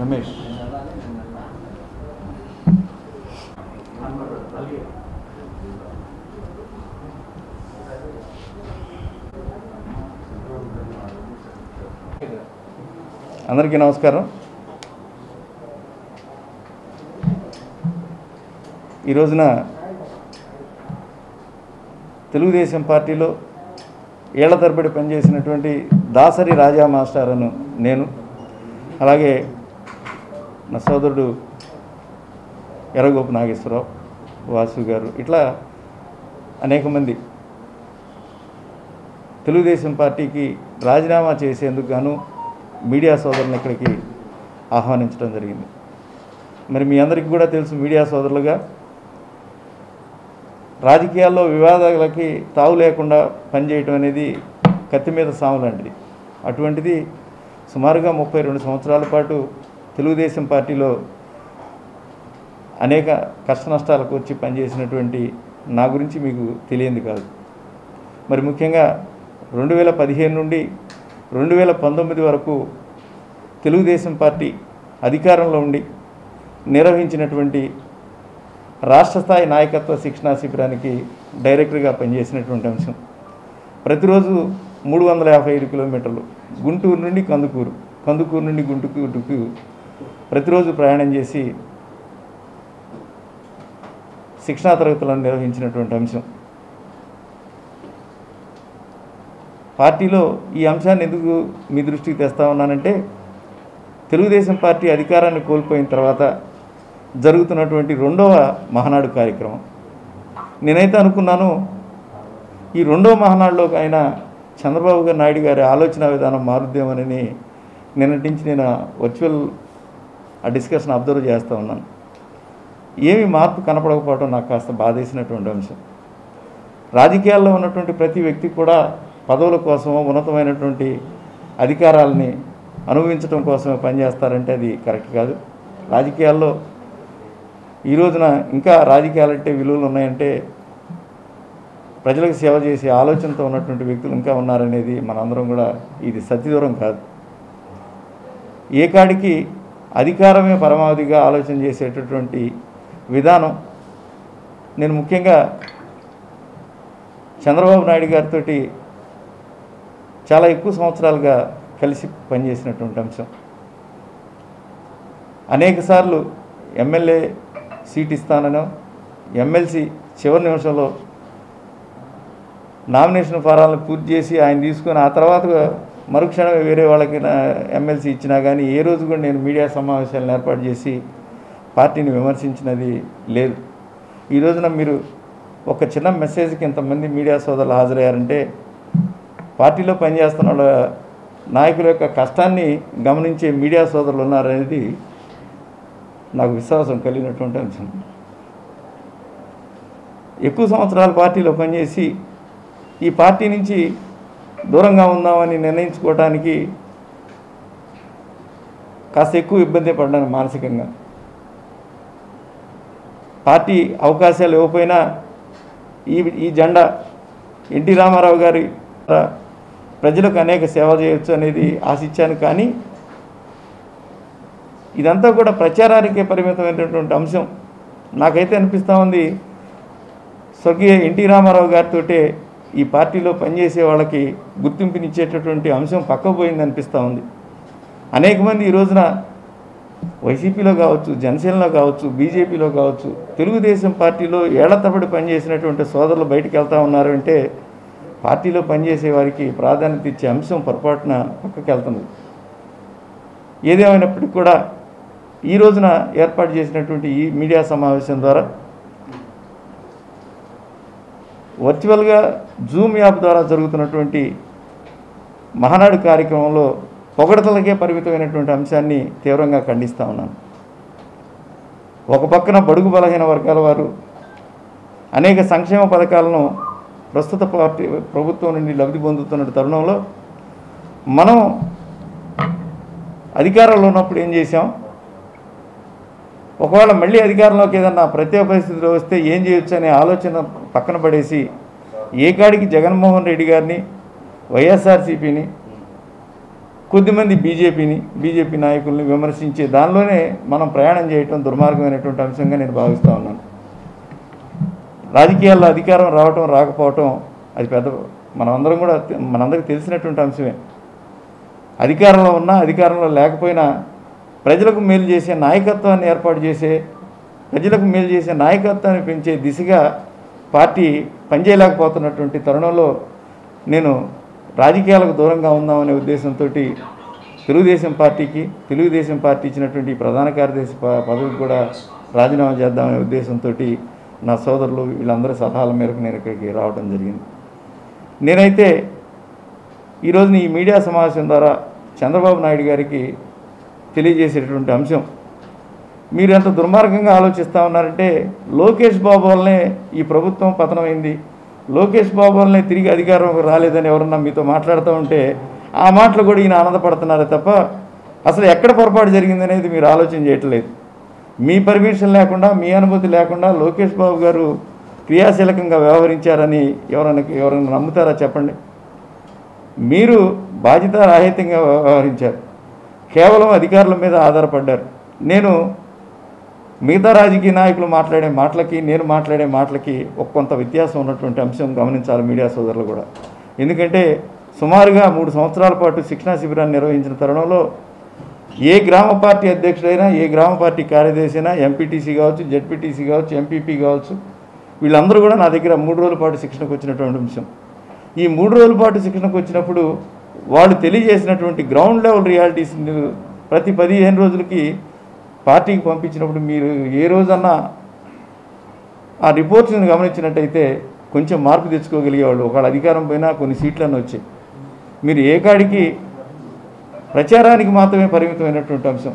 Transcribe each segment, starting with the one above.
రమేష్. అందరికీ నమస్కారం. ఈ రోజున తెలుగుదేశం పార్టీలో ఏళ్ల తరబడి పనిచేసినటువంటి దాసరి రాజా మాస్టర్ అను నేను, అలాగే నా సోదరుడు ఎర్రగోపు నాగేశ్వరరావు, వాసు గారు, ఇట్లా అనేక మంది తెలుగుదేశం పార్టీకి రాజీనామా చేసేందుకు గాను మీడియా సోదరులను ఇక్కడికి ఆహ్వానించడం జరిగింది. మరి మీ అందరికీ కూడా తెలుసు, మీడియా సోదరులుగా రాజకీయాల్లో వివాదాలకి తావు లేకుండా పనిచేయటం అనేది కత్తి మీద సాము లాంటిది. అటువంటిది సుమారుగా 32 సంవత్సరాల పాటు తెలుగుదేశం పార్టీలో అనేక కష్ట నష్టాలకు వచ్చి పనిచేసినటువంటి నా గురించి మీకు తెలియంది కాదు. మరి ముఖ్యంగా 2015 నుండి 2019 వరకు తెలుగుదేశం పార్టీ అధికారంలో ఉండి నిర్వహించినటువంటి రాష్ట్ర స్థాయి నాయకత్వ శిక్షణా శిబిరానికి డైరెక్టర్గా పనిచేసినటువంటి అంశం. ప్రతిరోజు 355 కిలోమీటర్లు గుంటూరు నుండి కందుకూరు, కందుకూరు నుండి గుంటూరుకు ప్రతిరోజు ప్రయాణం చేసి శిక్షణా తరగతులను నిర్వహించినటువంటి అంశం. పార్టీలో ఈ అంశాన్ని ఎందుకు మీ దృష్టికి తెస్తా ఉన్నానంటే, తెలుగుదేశం పార్టీ అధికారాన్ని కోల్పోయిన తర్వాత జరుగుతున్నటువంటి 2వ మహానాడు కార్యక్రమం. నేనైతే అనుకున్నాను, ఈ 2వ మహానాడులో అయినా చంద్రబాబు నాయుడు గారి ఆలోచన విధానం మారుద్దేమని నిన్నటి నుంచి నేను వర్చువల్ ఆ డిస్కషన్ అబ్జర్వ్ చేస్తూ ఉన్నాను. ఏమి మార్పు కనపడకపోవడం నాకు కాస్త బాధేసినటువంటి అంశం. రాజకీయాల్లో ఉన్నటువంటి ప్రతి వ్యక్తి కూడా పదవుల కోసమో ఉన్నతమైనటువంటి అధికారాలని అనుభవించడం కోసమే పనిచేస్తారంటే అది కరెక్ట్ కాదు. రాజకీయాల్లో ఈ రోజున ఇంకా రాజకీయాలంటే విలువలు ఉన్నాయంటే ప్రజలకు సేవ చేసే ఆలోచనతో ఉన్నటువంటి వ్యక్తులు ఇంకా ఉన్నారనేది మనందరం కూడా, ఇది సత్యదూరం కాదు. ఏ కాడికి అధికారమే పరమావధిగా ఆలోచన చేసేటటువంటి విధానం నేను ముఖ్యంగా చంద్రబాబు నాయుడు గారితో చాలా ఎక్కువ సంవత్సరాలుగా కలిసి పనిచేసినటువంటి అంశం. అనేకసార్లు ఎమ్మెల్యే సీట్ ఇస్తానో, ఎమ్మెల్సీ చివరి నిమిషంలో నామినేషన్ ఫారాలను పూర్తి చేసి ఆయన తీసుకొని ఆ తర్వాత మరుక్షణం వేరే వాళ్ళకి ఎమ్మెల్సీ ఇచ్చినా కానీ ఏ రోజు కూడా నేను మీడియా సమావేశాలను ఏర్పాటు చేసి పార్టీని విమర్శించినది లేదు. ఈ రోజున మీరు ఒక చిన్న మెసేజ్కి ఇంతమంది మీడియా సోదరులు హాజరయ్యారంటే పార్టీలో పనిచేస్తున్న వాళ్ళ నాయకుల యొక్క కష్టాన్ని గమనించే మీడియా సోదరులు ఉన్నారనేది నాకు విశ్వాసం కలిగినటువంటి అంశం. ఎక్కువ సంవత్సరాల పార్టీలో పనిచేసి ఈ పార్టీ నుంచి దూరంగా ఉందామని నిర్ణయించుకోవడానికి కాస్త ఎక్కువ ఇబ్బంది పడ్డాను మానసికంగా. పార్టీ అవకాశాలు ఇవ్వకపోయినా ఈ జెండా ఎన్టీ రామారావు గారి ప్రజలకు అనేక సేవ చేయొచ్చు అనేది ఆశించాను. కానీ ఇదంతా కూడా ప్రచారానికే పరిమితమైనటువంటి అంశం. నాకైతే అనిపిస్తూ ఉంది, స్వర్గీయ ఎన్టీ రామారావు గారితో ఈ పార్టీలో పనిచేసే వాళ్ళకి గుర్తింపునిచ్చేటటువంటి అంశం పక్కకు పోయింది అనిపిస్తూ ఉంది. అనేక మంది ఈ రోజున వైసీపీలో కావచ్చు, జనసేనలో కావచ్చు, బీజేపీలో కావచ్చు, తెలుగుదేశం పార్టీలో ఏళ్ల తరబడి పనిచేసినటువంటి సోదరులు బయటికి వెళ్తూ ఉన్నారు అంటే పార్టీలో పనిచేసే వారికి ప్రాధాన్యత ఇచ్చే అంశం పొరపాటున పక్కకి వెళ్తుంది. ఏదేమైనప్పటికీ కూడా ఈ రోజున ఏర్పాటు చేసినటువంటి ఈ మీడియా సమావేశం ద్వారా వర్చువల్గా జూమ్ యాప్ ద్వారా జరుగుతున్నటువంటి మహానాడు కార్యక్రమంలో పొగడతలకే పరిమితమైనటువంటి అంశాన్ని తీవ్రంగా ఖండిస్తూ ఉన్నాను. ఒక పక్కన బడుగు బలహీన వర్గాల వారు అనేక సంక్షేమ పథకాలను ప్రస్తుత ప్రభుత్వం నుండి లబ్ధి పొందుతున్న తరుణంలో మనం అధికారంలో ఉన్నప్పుడు ఏం చేశాం, ఒకవేళ మళ్ళీ అధికారంలోకి ఏదన్నా ప్రత్యేక పరిస్థితిలో వస్తే ఏం చేయొచ్చు అనే ఆలోచన పక్కన పడేసి ఏకాడికి జగన్మోహన్ రెడ్డి గారిని, వైఎస్ఆర్సీపీని కొద్దిమంది బీజేపీ నాయకుల్ని విమర్శించే దానిలోనే మనం ప్రయాణం చేయటం దుర్మార్గమైనటువంటి అంశంగా నేను భావిస్తూ ఉన్నాను. రాజకీయాల్లో అధికారం రావటం రాకపోవటం అది పెద్ద మనందరికీ తెలిసినటువంటి అంశమే. అధికారంలో ఉన్నా అధికారంలో లేకపోయినా ప్రజలకు మేలు చేసే నాయకత్వాన్ని ఏర్పాటు చేసే, ప్రజలకు మేలు చేసే నాయకత్వాన్ని పెంచే దిశగా పార్టీ పనిచేయలేకపోతున్నటువంటి తరుణంలో నేను రాజకీయాలకు దూరంగా ఉందామనే ఉద్దేశంతో తెలుగుదేశం పార్టీ ఇచ్చినటువంటి ప్రధాన కార్యదర్శి పదవికి కూడా రాజీనామా చేద్దామనే ఉద్దేశంతో నా సోదరులు వీళ్ళందరి సలహాల మేరకు నేను ఇక్కడికి రావడం జరిగింది. నేనైతే ఈరోజు ఈ మీడియా సమావేశం ద్వారా చంద్రబాబు నాయుడు గారికి తెలియజేసేటటువంటి అంశం, మీరు ఎంత దుర్మార్గంగా ఆలోచిస్తూ ఉన్నారంటే లోకేష్ బాబు వల్లనే ఈ ప్రభుత్వం పతనమైంది, లోకేష్ బాబు వల్లనే తిరిగి అధికారం రాలేదని ఎవరన్నా మీతో మాట్లాడుతూ ఉంటే ఆ మాటలు కూడా ఈయన ఆనందపడుతున్నారే తప్ప అసలు ఎక్కడ పొరపాటు జరిగిందనేది మీరు ఆలోచన చేయట్లేదు. మీ పర్మిషన్ లేకుండా, మీ అనుమతి లేకుండా లోకేష్ బాబు గారు క్రియాశీలకంగా వ్యవహరించారని ఎవరైనా నమ్ముతారా చెప్పండి? మీరు బాధ్యతారాహిత్యంగా వ్యవహరించారు, కేవలం అధికారుల మీద ఆధారపడ్డారు. నేను మిగతా రాజకీయ నాయకులు మాట్లాడే మాటలకి నేను మాట్లాడే మాటలకి కొంత వ్యత్యాసం ఉన్నటువంటి అంశం గమనించాలి మీడియా సోదరులు కూడా. ఎందుకంటే సుమారుగా 3 సంవత్సరాల పాటు శిక్షణా శిబిరాన్ని నిర్వహించిన తరుణంలో ఏ గ్రామ పార్టీ అధ్యక్షుడైనా, ఏ గ్రామ పార్టీ కార్యదర్శి అయినా, ఎంపీటీసీ కావచ్చు, జెడ్పీటీసీ కావచ్చు, ఎంపీపీ కావచ్చు, వీళ్ళందరూ కూడా నా దగ్గర 3 రోజుల పాటు శిక్షణకు వచ్చినటువంటి అంశం. ఈ 3 రోజుల పాటు శిక్షణకు వచ్చినప్పుడు వాళ్ళు తెలియజేసినటువంటి గ్రౌండ్ లెవెల్ రియాలిటీస్ ప్రతి 15 రోజులకి పార్టీకి పంపించినప్పుడు మీరు ఏ రోజన్నా ఆ రిపోర్ట్స్ని గమనించినట్టయితే కొంచెం మార్పు తెచ్చుకోగలిగేవాళ్ళు. ఒకవేళ అధికారం పోయినా కొన్ని సీట్లన్నీ వచ్చాయి. మీరు ఏ కాడికి ప్రచారానికి మాత్రమే పరిమితమైనటువంటి అంశం.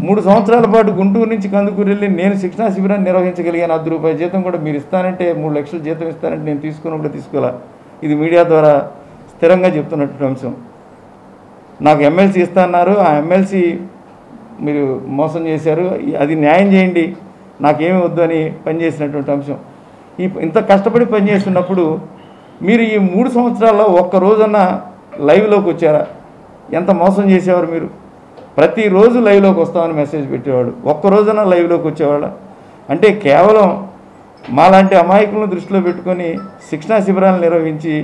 3 సంవత్సరాల పాటు గుంటూరు నుంచి కందుకూరు వెళ్ళి నేను శిక్షణా శిబిరాన్ని నిర్వహించగలిగాను. ₹10 జీతం కూడా మీరు ఇస్తానంటే 3 లక్షల జీతం ఇస్తానంటే నేను తీసుకున్నప్పుడు తీసుకోవాలా. ఇది మీడియా ద్వారా స్థిరంగా చెప్తున్నటువంటి అంశం. నాకు ఎమ్మెల్సీ ఇస్తాన్నారు, ఆ ఎమ్మెల్సీ మీరు మోసం చేశారు, అది న్యాయం చేయండి, నాకేమీ వద్దు అని పనిచేసినటువంటి అంశం. ఇంత కష్టపడి పనిచేస్తున్నప్పుడు మీరు ఈ 3 సంవత్సరాల్లో ఒక్క రోజన్నా లైవ్లోకి వచ్చారా? ఎంత మోసం చేసేవారు మీరు? ప్రతిరోజు లైవ్లోకి వస్తామని మెసేజ్ పెట్టేవాడు, ఒక్కరోజన్నా లైవ్లోకి వచ్చేవాళ్ళ? అంటే కేవలం మాలాంటి అమాయకులను దృష్టిలో పెట్టుకొని శిక్షణా శిబిరాలను నిర్వహించి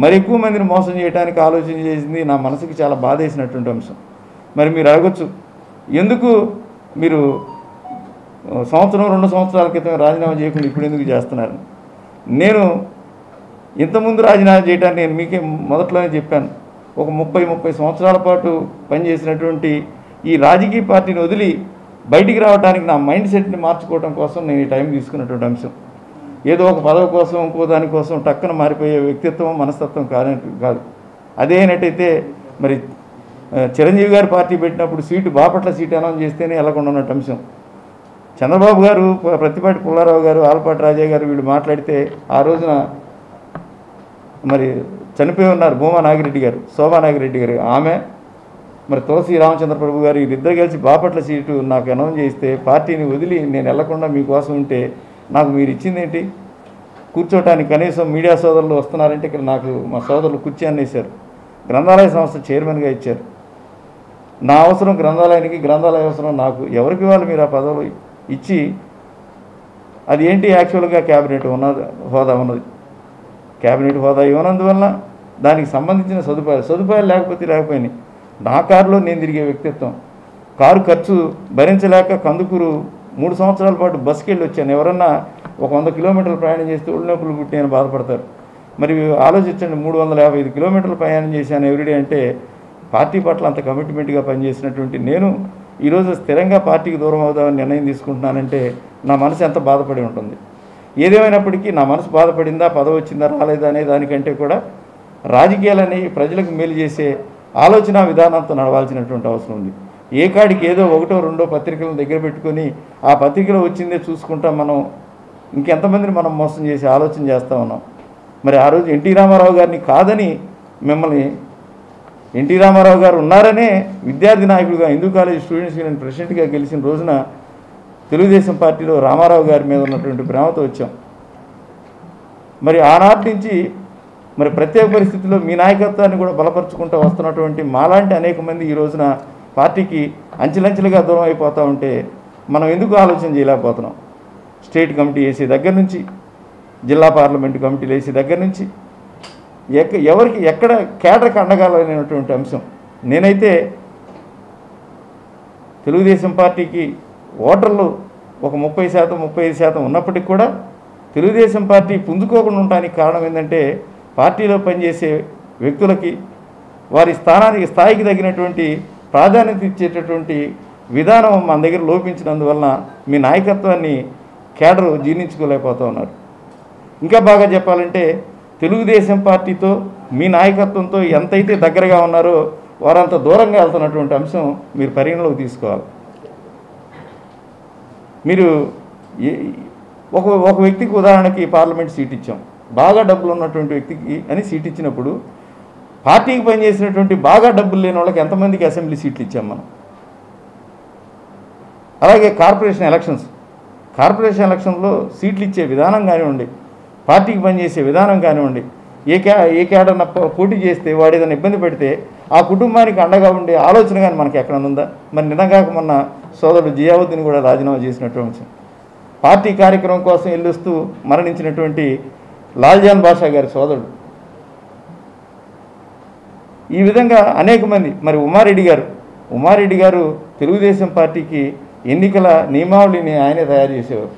మరి ఎక్కువ మందిని మోసం చేయడానికి ఆలోచన చేసింది నా మనసుకి చాలా బాధ వేసినటువంటి అంశం. మరి మీరు అడగచ్చు, ఎందుకు మీరు సంవత్సరం 2 సంవత్సరాల క్రితం రాజీనామా చేయకుండా ఇప్పుడు ఎందుకు చేస్తున్నారు? నేను ఇంతకుముందు రాజీనామా చేయడానికి నేను మీకే మొదట్లోనే చెప్పాను, ఒక 30 సంవత్సరాల పాటు పనిచేసినటువంటి ఈ రాజకీయ పార్టీని వదిలి బయటికి రావడానికి నా మైండ్ సెట్ని మార్చుకోవడం కోసం నేను ఈ టైం తీసుకున్నటువంటి అంశం. ఏదో ఒక పదవి కోసం ఇంకో దానికోసం టక్కన మారిపోయే వ్యక్తిత్వం మనస్తత్వం కాదు. అదే అయినట్టయితే మరి చిరంజీవి గారు పార్టీ పెట్టినప్పుడు సీటు బాపట్ల సీటు అనౌన్స్ చేస్తేనే వెళ్ళకుండా ఉన్నట్టు అంశం. చంద్రబాబు గారు, ప్రతిపాటి పుల్లారావు గారు, ఆలపాటి రాజా గారు వీళ్ళు మాట్లాడితే ఆ రోజున మరి చనిపోయి ఉన్నారు భూమా నాగిరెడ్డి గారు, శోభా నాగిరెడ్డి గారు, ఆమె మరి తులసి రామచంద్ర ప్రభు గారు వీళ్ళిద్దరు కలిసి బాపట్ల సీటు నాకు అనౌన్స్ చేస్తే పార్టీని వదిలి నేను వెళ్లకుండా మీకోసం ఉంటే నాకు మీరు ఇచ్చిందేంటి? కూర్చోటానికి కనీసం మీడియా సోదరులు వస్తున్నారంటే ఇక్కడ నాకు మా సోదరులు కుర్చీ అనేసారు. గ్రంథాలయ సంస్థ చైర్మన్గా ఇచ్చారు. నా అవసరం గ్రంథాలయానికి, గ్రంథాలయ అవసరం నాకు. ఎవరికి వాళ్ళు మీరు ఆ పదవులు ఇచ్చి అది ఏంటి? యాక్చువల్గా క్యాబినెట్ హోదా ఉన్నది. క్యాబినెట్ హోదా ఇవ్వనందువల్ల దానికి సంబంధించిన సదుపాయాలు లేకపోయినాయి. నా కారులో నేను తిరిగే వ్యక్తిత్వం, కారు ఖర్చు భరించలేక కందుకూరు 3 సంవత్సరాల పాటు బస్సుకి వెళ్ళి వచ్చాను. ఎవరన్నా ఒక 100 కిలోమీటర్లు ప్రయాణం చేస్తే ఒళ్ళు నొప్పులు పుట్టిన బాధపడతారు. మరి ఆలోచించండి, 355 కిలోమీటర్లు ప్రయాణం చేశాను ఎవ్రీడే అంటే పార్టీ పట్ల అంత కమిట్మెంట్గా పనిచేసినటువంటి నేను ఈరోజు స్థిరంగా పార్టీకి దూరం అవుదామని నిర్ణయం తీసుకుంటున్నానంటే నా మనసు ఎంత బాధపడి ఉంటుంది. ఏదేమైనప్పటికీ నా మనసు బాధపడిందా, పదవి వచ్చిందా రాలేదా అనే దానికంటే కూడా రాజకీయాలని ప్రజలకు మేలు చేసే ఆలోచన విధానంతో నడవాల్సినటువంటి అవసరం ఉంది. ఏ కాడికి ఏదో 1, 2 పత్రికలను దగ్గర పెట్టుకొని ఆ పత్రికలో వచ్చిందే చూసుకుంటాం మనం ఇంకెంతమందిని మనం మోసం చేసి ఆలోచన చేస్తూ ఉన్నాం. మరి ఆ రోజు ఎన్టీ రామారావు గారిని కాదని మిమ్మల్ని ఎన్టీ రామారావు గారు ఉన్నారనే విద్యార్థి నాయకుడిగా హిందూ కాలేజ్ స్టూడెంట్స్ యూనియన్ ప్రెసిడెంట్గా గెలిచిన రోజున తెలుగుదేశం పార్టీలో రామారావు గారి మీద ఉన్నటువంటి ప్రేమతో వచ్చాం. మరి ఆనాటి నుంచి మరి ప్రత్యేక పరిస్థితుల్లో మీ నాయకత్వాన్ని కూడా బలపరుచుకుంటూ వస్తున్నటువంటి మాలాంటి అనేక మంది ఈ రోజున పార్టీకి అంచెలంచెలుగా దూరం అయిపోతూ ఉంటే మనం ఎందుకు ఆలోచన చేయలేకపోతున్నాం? స్టేట్ కమిటీ వేసే దగ్గర నుంచి, జిల్లా పార్లమెంటు కమిటీలు వేసే దగ్గర నుంచి ఎవరికి ఎక్కడ కేడర్కి అండగాలనేటువంటి అంశం. నేనైతే తెలుగుదేశం పార్టీకి ఓటర్లు ఒక 30%, 35% ఉన్నప్పటికీ కూడా తెలుగుదేశం పార్టీ పుంజుకోకుండా ఉండడానికి కారణం ఏంటంటే పార్టీలో పనిచేసే వ్యక్తులకి వారి స్థాయికి తగినటువంటి ప్రాధాన్యత ఇచ్చేటటువంటి విధానం మన దగ్గర లోపించినందువలన మీ నాయకత్వాన్ని కేడరు జీర్ణించుకోలేకపోతూ ఉన్నారు. ఇంకా బాగా చెప్పాలంటే తెలుగుదేశం పార్టీతో మీ నాయకత్వంతో ఎంతైతే దగ్గరగా ఉన్నారో వారంత దూరంగా వెళ్తున్నటువంటి అంశం మీరు పరిగణలోకి తీసుకోవాలి. మీరు ఒక వ్యక్తికి ఉదాహరణకి పార్లమెంట్ సీట్ ఇచ్చాం, బాగా డబ్బులు ఉన్నటువంటి వ్యక్తికి అని సీట్ ఇచ్చినప్పుడు పార్టీకి పనిచేసినటువంటి బాగా డబ్బులు లేని వాళ్ళకి ఎంతమందికి అసెంబ్లీ సీట్లు ఇచ్చాం మనం? అలాగే కార్పొరేషన్ ఎలక్షన్లో సీట్లు ఇచ్చే విధానం కానివ్వండి, పార్టీకి పనిచేసే విధానం కానివ్వండి, ఏ క్యాడర్న పోటీ చేస్తే వాడు ఏదైనా ఇబ్బంది పెడితే ఆ కుటుంబానికి అండగా ఉండే ఆలోచన కానీ మనకి ఎక్కడ ఉందా? మరి నిజంగా మొన్న సోదరుడు జియావుద్దీన్ కూడా రాజీనామా చేసినటువంటి పార్టీ కార్యక్రమం కోసం వెళ్ళొస్తూ మరణించినటువంటి లాల్జాన్ బాషా గారి సోదరుడు. ఈ విధంగా అనేక మంది. మరి ఉమారెడ్డి గారు తెలుగుదేశం పార్టీకి ఎన్నికల నియమావళిని ఆయనే తయారు చేసేవారు.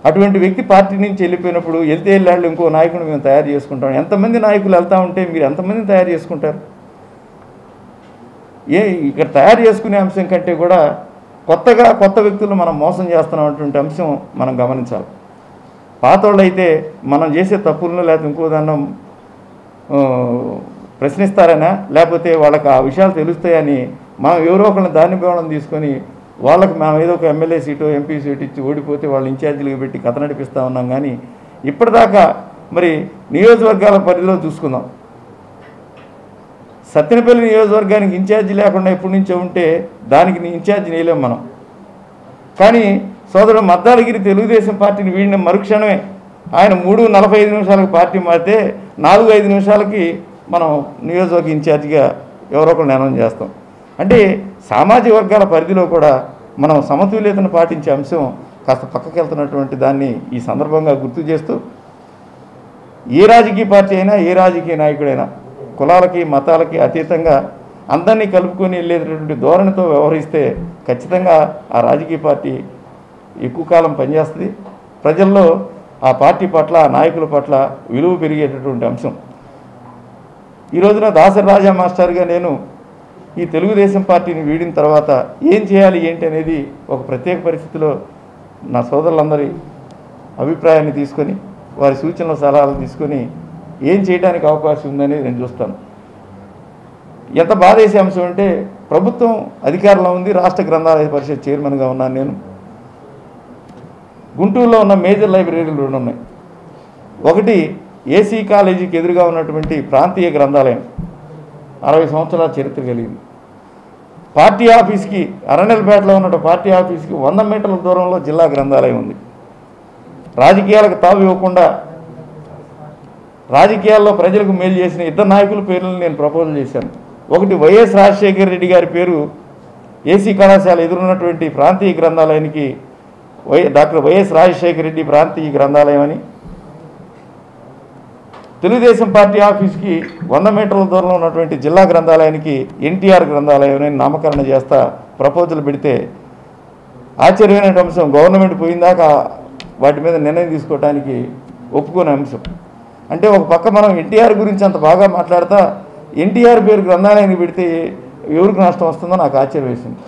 అటువంటి వ్యక్తి పార్టీ నుంచి వెళ్ళిపోయినప్పుడు వెళ్ళాళ్ళు ఇంకో నాయకుడు మేము తయారు చేసుకుంటాం. ఎంతమంది నాయకులు వెళ్తూ ఉంటే మీరు ఎంతమందిని తయారు చేసుకుంటారు? ఇక్కడ తయారు చేసుకునే అంశం కంటే కూడా కొత్త వ్యక్తులు మనం మోసం చేస్తున్నటువంటి అంశం మనం గమనించాలి. పాతోళ్ళు అయితే మనం చేసే తప్పులను లేకపోతే ఇంకో దాన్ని ప్రశ్నిస్తారనా, లేకపోతే వాళ్ళకి ఆ విషయాలు తెలుస్తాయని మనం ఎవరో ఒకరిని దాన్ని బేవడం తీసుకొని వాళ్ళకి మనం ఏదో ఒక ఎమ్మెల్యే సీటు, ఎంపీ సీటు ఇచ్చి ఓడిపోతే వాళ్ళు ఇన్ఛార్జీలుగా పెట్టి కథ నడిపిస్తూ ఉన్నాం. కానీ ఇప్పటిదాకా మరి నియోజకవర్గాల పరిధిలో చూసుకుందాం, సత్తెనపల్లి నియోజకవర్గానికి ఇన్ఛార్జి లేకుండా ఎప్పటి నుంచో ఉంటే దానికి ఇన్ఛార్జి వేయలేం మనం. కానీ సోదరుడు మద్దాలగిరి తెలుగుదేశం పార్టీని వీడిన మరుక్షణమే ఆయన 3:45 పార్టీ మారితే 4-5 నిమిషాలకి మనం నియోజకవర్గ ఇన్ఛార్జిగా ఎవరో ఒకరు నిర్ణయం చేస్తాం. అంటే సామాజిక వర్గాల పరిధిలో కూడా మనం సమతుల్యతను పాటించే అంశం కాస్త పక్కకి వెళ్తున్నటువంటి దాన్ని ఈ సందర్భంగా గుర్తు చేస్తూ, ఏ రాజకీయ పార్టీ అయినా ఏ రాజకీయ నాయకుడైనా కులాలకి మతాలకి అతీతంగా అందరినీ కలుపుకొని వెళ్ళేటటువంటి ధోరణితో వ్యవహరిస్తే ఖచ్చితంగా ఆ రాజకీయ పార్టీ ఎక్కువ కాలం పనిచేస్తుంది. ప్రజల్లో ఆ పార్టీ పట్ల, ఆ నాయకుల పట్ల విలువ పెరిగేటటువంటి అంశం. ఈ రోజున దాసరి రాజా మాస్టర్గా నేను ఈ తెలుగుదేశం పార్టీని వీడిన తర్వాత ఏం చేయాలి ఏంటి అనేది ఒక ప్రత్యేక పరిస్థితిలో నా సోదరులందరి అభిప్రాయాన్ని తీసుకొని వారి సూచనల సలహాలు తీసుకొని ఏం చేయడానికి అవకాశం ఉందని నేను చూస్తాను. ఎంత బాధ వేసే అంశం అంటే ప్రభుత్వం అధికారంలో ఉంది, రాష్ట్ర గ్రంథాలయ పరిషత్ చైర్మన్గా ఉన్నాను నేను. గుంటూరులో ఉన్న మేజర్ లైబ్రరీలు 2 ఉన్నాయి. ఒకటి ఏసీ కాలేజీకి ఎదురుగా ఉన్నటువంటి ప్రాంతీయ గ్రంథాలయం, 60 సంవత్సరాల చరిత్ర కలిగింది. పార్టీ ఆఫీస్కి అరణ్యలపేటలో ఉన్న పార్టీ ఆఫీస్కి 100 మీటర్ల దూరంలో జిల్లా గ్రంథాలయం ఉంది. రాజకీయాలకు తావు ఇవ్వకుండా రాజకీయాల్లో ప్రజలకు మేలు చేసిన 2 నాయకుల పేర్లను నేను ప్రపోజల్ చేశాను. ఒకటి వైఎస్ రాజశేఖర రెడ్డి గారి పేరు ఏసీ కళాశాల ఎదురున్నటువంటి ప్రాంతీయ గ్రంథాలయానికి డాక్టర్ వైఎస్ రాజశేఖర రెడ్డి ప్రాంతీయ గ్రంథాలయం అని, తెలుగుదేశం పార్టీ ఆఫీస్కి 100 మీటర్ల దూరంలో ఉన్నటువంటి జిల్లా గ్రంథాలయానికి ఎన్టీఆర్ గ్రంథాలయం అని నామకరణ చేస్తా ప్రపోజల్ పెడితే ఆశ్చర్యమైన అంశం, గవర్నమెంట్ పోయిందాకా వాటి మీద నిర్ణయం తీసుకోవడానికి ఒప్పుకునే అంశం. అంటే ఒక పక్క మనం ఎన్టీఆర్ గురించి అంత బాగా మాట్లాడతా ఎన్టీఆర్ పేరు గ్రంథాలయానికి పెడితే ఎవరికి నష్టం వస్తుందో నాకు ఆశ్చర్యం వేసింది.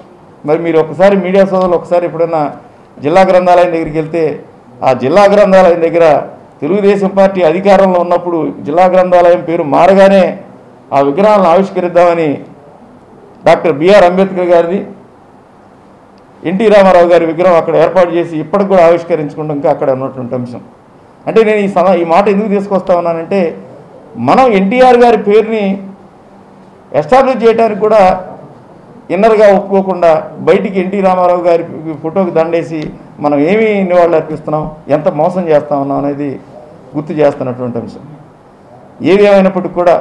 మరి మీరు ఒకసారి మీడియా సోదరులు ఒకసారి ఎప్పుడైనా జిల్లా గ్రంథాలయం దగ్గరికి వెళ్తే ఆ జిల్లా గ్రంథాలయం దగ్గర తెలుగుదేశం పార్టీ అధికారంలో ఉన్నప్పుడు జిల్లా గ్రంథాలయం పేరు మారగానే ఆ విగ్రహాలను ఆవిష్కరిద్దామని డాక్టర్ బిఆర్ అంబేద్కర్ గారిది, ఎన్టీ రామారావు గారి విగ్రహం అక్కడ ఏర్పాటు చేసి ఇప్పటికి కూడా ఆవిష్కరించుకుంటాం ఇంకా అక్కడ ఉన్నటువంటి అంశం. అంటే నేను ఈ మాట ఎందుకు తీసుకొస్తా ఉన్నానంటే మనం ఎన్టీఆర్ గారి పేరుని ఎస్టాబ్లిష్ చేయడానికి కూడా ఇన్నర్గా ఒప్పుకోకుండా బయటికి ఎన్టీ రామారావు గారి ఫోటోకి దండేసి మనం ఏమి నివాళులు అర్పిస్తున్నాం, ఎంత మోసం చేస్తా ఉన్నాం అనేది గుర్తు చేస్తున్నటువంటి అంశం. ఏది ఏమైనప్పటికీ కూడా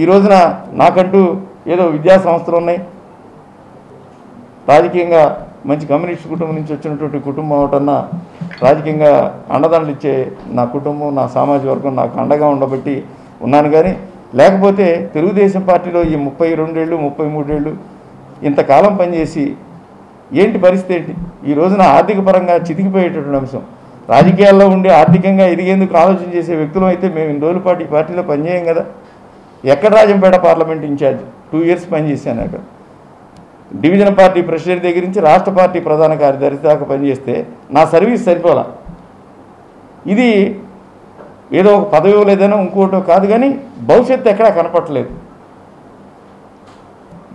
ఈ రోజున నాకంటూ ఏదో విద్యా సంస్థలు ఉన్నాయి, రాజకీయంగా మంచి కమ్యూనిస్ట్ కుటుంబం నుంచి వచ్చినటువంటి కుటుంబం ఒకటన్నా రాజకీయంగా అండదండలు ఇచ్చే నా కుటుంబం, నా సామాజిక వర్గం నాకు అండగా ఉండబట్టి ఉన్నాను. కానీ లేకపోతే తెలుగుదేశం పార్టీలో ఈ 32 ఏళ్ళు 33 ఏళ్ళు ఇంతకాలం పనిచేసి ఏంటి పరిస్థితి ఏంటి? ఈ రోజున ఆర్థిక పరంగా చితికిపోయేటటువంటి అంశం. రాజకీయాల్లో ఉండి ఆర్థికంగా ఎదిగేందుకు ఆలోచన చేసే వ్యక్తులు అయితే మేము ఇన్ని రోజుల పాటు ఈ పార్టీలో పనిచేయం కదా. ఎక్కడ రాజంపేట పార్లమెంట్ ఇన్ఛార్జ్ 2 ఇయర్స్ పనిచేశాను. అక్కడ డివిజన్ పార్టీ ప్రెసిడెంట్ దగ్గర నుంచి రాష్ట్ర పార్టీ ప్రధాన కార్యదర్శి దాకా పనిచేస్తే నా సర్వీస్ సరిపోలా. ఇది ఏదో ఒక పదవి లేదనో ఇంకోటో కాదు, కానీ భవిష్యత్తు ఎక్కడా కనపట్టలేదు.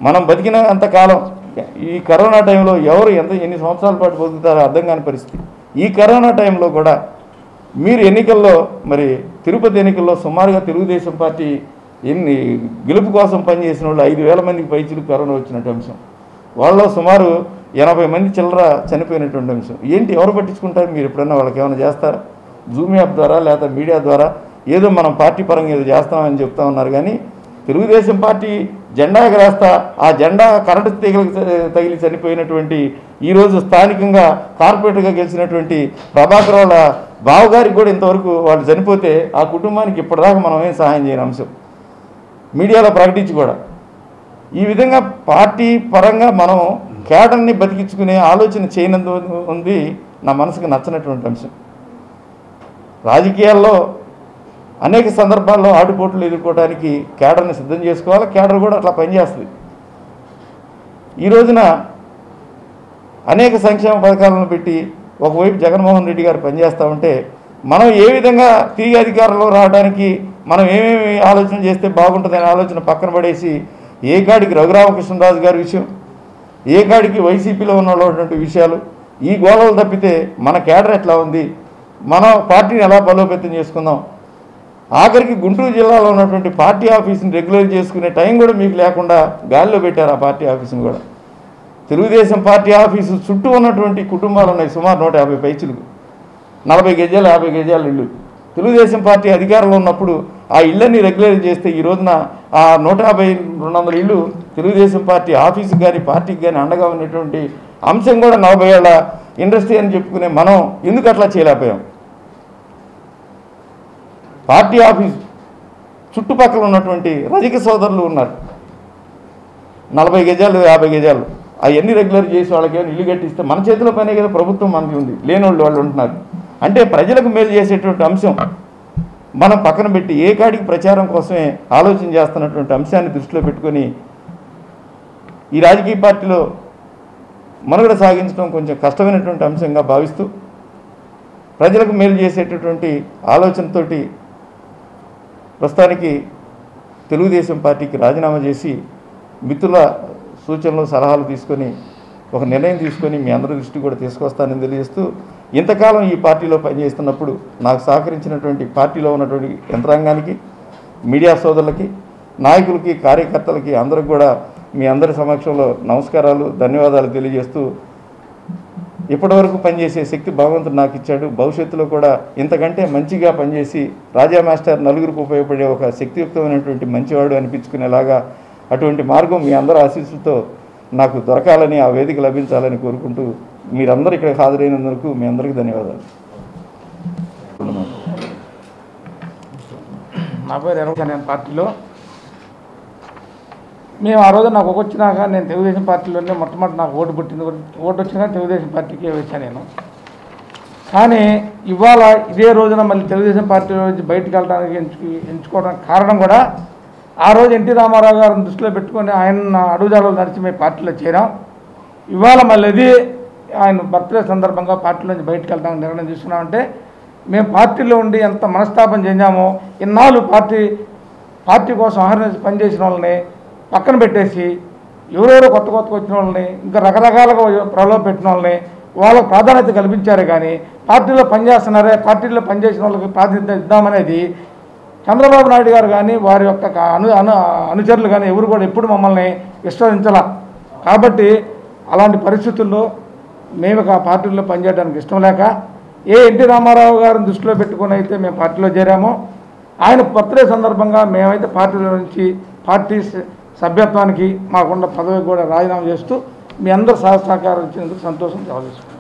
మనం బతికిన అంతకాలం ఈ కరోనా టైంలో ఎవరు ఎన్ని సంవత్సరాల పాటు బతుకుతారో అర్థం కాని పరిస్థితి. ఈ కరోనా టైంలో కూడా మీరు ఎన్నికల్లో మరి తిరుపతి ఎన్నికల్లో సుమారుగా తెలుగుదేశం పార్టీ గెలుపు కోసం పనిచేసిన వాళ్ళు 5,000 మందికి పైచిలకు కరోనా వచ్చినట్టు అంశం. వాళ్ళలో సుమారు 80 మంది చిల్లర చనిపోయినటువంటి అంశం. ఏంటి ఎవరు పట్టించుకుంటారు? మీరు ఎప్పుడన్నా వాళ్ళకి ఏమైనా చేస్తారా? జూమ్ యాప్ ద్వారా లేదా మీడియా ద్వారా ఏదో మనం పార్టీ పరంగా ఏదో చేస్తామని చెప్తా ఉన్నారు. కానీ తెలుగుదేశం పార్టీ జెండా ఎగరేస్తా ఆ జెండా కరెంటు తీగలకు తగిలి చనిపోయినటువంటి ఈరోజు స్థానికంగా కార్పొరేటర్గా గెలిచినటువంటి ప్రభాకర్ వాళ్ళ బావగారికి కూడా ఇంతవరకు వాళ్ళు చనిపోతే ఆ కుటుంబానికి ఇప్పటిదాకా మనం ఏం సహాయం చేయని అంశం మీడియాలో ప్రకటించి కూడా. ఈ విధంగా పార్టీ పరంగా మనం కేడర్ని బతికించుకునే ఆలోచన చేయనందు ఉంది నా మనసుకు నచ్చినటువంటి అంశం. రాజకీయాల్లో అనేక సందర్భాల్లో ఆటుపోట్లు ఎదుర్కోవడానికి కేడర్ని సిద్ధం చేసుకోవాలి. కేడర్ కూడా అట్లా పనిచేస్తుంది. ఈ రోజున అనేక సంక్షేమ పథకాలను పెట్టి ఒకవైపు జగన్మోహన్ రెడ్డి గారు పనిచేస్తూ ఉంటే మనం ఏ విధంగా తిరిగి అధికారంలో రావడానికి మనం ఏమేమి ఆలోచన చేస్తే బాగుంటుందనే ఆలోచన పక్కన పడేసి ఏ కాడికి రఘురామకృష్ణరాజు గారి విషయం, ఏ కాడికి వైసీపీలో ఉన్నటువంటి విషయాలు, ఈ గోడలు తప్పితే మన కేడర్ ఎట్లా ఉంది, మన పార్టీని ఎలా బలోపేతం చేసుకుందాం, ఆఖరికి గుంటూరు జిల్లాలో ఉన్నటువంటి పార్టీ ఆఫీసుని రెగ్యులర్ చేసుకునే టైం కూడా మీకు లేకుండా గాలిలో పెట్టారు ఆ పార్టీ ఆఫీసుని కూడా. తెలుగుదేశం పార్టీ ఆఫీసు చుట్టూ ఉన్నటువంటి కుటుంబాలు ఉన్నాయి సుమారు 150 పైచులకు, 40 గజాలు 50 గజాల ఇల్లు. తెలుగుదేశం పార్టీ అధికారంలో ఉన్నప్పుడు ఆ ఇళ్ళని రెగ్యులర్ చేస్తే ఈ రోజున ఆ 150-200 ఇళ్ళు తెలుగుదేశం పార్టీ ఆఫీసుకి కానీ పార్టీకి కానీ అండగా ఉన్నటువంటి అంశం కూడా 40 ఏళ్ల ఇండస్ట్రీ అని చెప్పుకునే మనం ఎందుకు అట్లా చేయలేకపోయాం? పార్టీ ఆఫీస్ చుట్టుపక్కల ఉన్నటువంటి రజక సోదరులు ఉన్నారు 40 గజాలు 50 గజాలు, అవన్నీ రెగ్యులర్ చేసి వాళ్ళకి ఏమైనా ఇల్లు కట్టిస్తే మన చేతిలో పనే కదా, ప్రభుత్వం మనది ఉంది, లేని వాళ్ళు ఉంటున్నారు. అంటే ప్రజలకు మేలు చేసేటువంటి అంశం మనం పక్కన పెట్టి ఏ కాడికి ప్రచారం కోసమే ఆలోచన చేస్తున్నటువంటి అంశాన్ని దృష్టిలో పెట్టుకొని ఈ రాజకీయ పార్టీలో మనుగడ సాగించడం కొంచెం కష్టమైనటువంటి అంశంగా భావిస్తూ ప్రజలకు మేలు చేసేటటువంటి ఆలోచనతోటి ప్రస్తుతానికి తెలుగుదేశం పార్టీకి రాజీనామా చేసి మిత్రుల సూచనలు సలహాలు తీసుకొని ఒక నిర్ణయం తీసుకొని మీ అందరి దృష్టి కూడా తీసుకొస్తానని తెలియజేస్తూ, ఇంతకాలం ఈ పార్టీలో పనిచేస్తున్నప్పుడు నాకు సహకరించినటువంటి పార్టీలో ఉన్నటువంటి యంత్రాంగానికి, మీడియా సోదరులకి, నాయకులకి, కార్యకర్తలకి అందరికి కూడా మీ అందరి సమక్షంలో నమస్కారాలు, ధన్యవాదాలు తెలియజేస్తూ, ఇప్పటివరకు పనిచేసే శక్తి భగవంతుడు నాకు ఇచ్చాడు. భవిష్యత్తులో కూడా ఇంతకంటే మంచిగా పనిచేసి రాజా మాస్టర్ నలుగురికి ఉపయోగపడే ఒక శక్తియుక్తమైనటువంటి మంచివాడు అనిపించుకునేలాగా అటువంటి మార్గం మీ అందరి ఆశీస్సులతో నాకు దొరకాలని, ఆ వేదిక లభించాలని కోరుకుంటూ మీరందరూ ఇక్కడ హాజరైనందుకు మీ అందరికీ ధన్యవాదాలు. నా పేరు ఎరవ, నేను పార్టీలో మేము ఆ రోజు నాకు వచ్చినాక నేను తెలుగుదేశం పార్టీలోనే మొట్టమొదటి నాకు ఓటు పుట్టింది, ఓటు వచ్చినా తెలుగుదేశం పార్టీకే వచ్చాను నేను. కానీ ఇవాళ ఇదే రోజున మళ్ళీ తెలుగుదేశం పార్టీలో నుంచి బయటకు వెళ్ళడానికి ఎంచుకోవడానికి కారణం కూడా ఆ రోజు ఎన్టీ రామారావు గారిని దృష్టిలో పెట్టుకొని ఆయన అడుగుజాడలు నడిచి మేము పార్టీలో చేరాం. ఇవాళ మళ్ళీ ఇది ఆయన బర్త్డే సందర్భంగా పార్టీలో నుంచి బయటకు వెళ్తామని నిర్ణయం తీసుకున్నామంటే మేము పార్టీలో ఉండి ఎంత మనస్తాపం చెందామో, ఇన్నాళ్ళు పార్టీ కోసం ఆహరించి పనిచేసిన వాళ్ళని పక్కన పెట్టేసి ఎవరెవరో కొత్తగా వచ్చిన వాళ్ళని ఇంకా రకరకాలుగా ప్రలోభ పెట్టిన వాళ్ళని వాళ్ళకు ప్రాధాన్యత కల్పించారే కానీ పార్టీలో పనిచేస్తున్నారే, పార్టీలో పనిచేసిన వాళ్ళకి ప్రాధాన్యత ఇద్దామనేది చంద్రబాబు నాయుడు గారు కానీ వారి యొక్క అనుచరులు కానీ ఎవరు కూడా ఎప్పుడు మమ్మల్ని విశ్వసించాల. కాబట్టి అలాంటి పరిస్థితుల్లో మేము ఆ పార్టీల్లో పనిచేయడానికి ఇష్టం లేక ఎన్టీ రామారావు గారిని దృష్టిలో పెట్టుకొని అయితే మేము పార్టీలో చేరామో, ఆయన బర్త్డే సందర్భంగా మేమైతే పార్టీలో నుంచి పార్టీ సభ్యత్వానికి మాకున్న పదవికి కూడా రాజీనామా చేస్తూ మీ అందరూ సహకారం ఇచ్చినందుకు సంతోషం తెలియజేసుకుంటాం.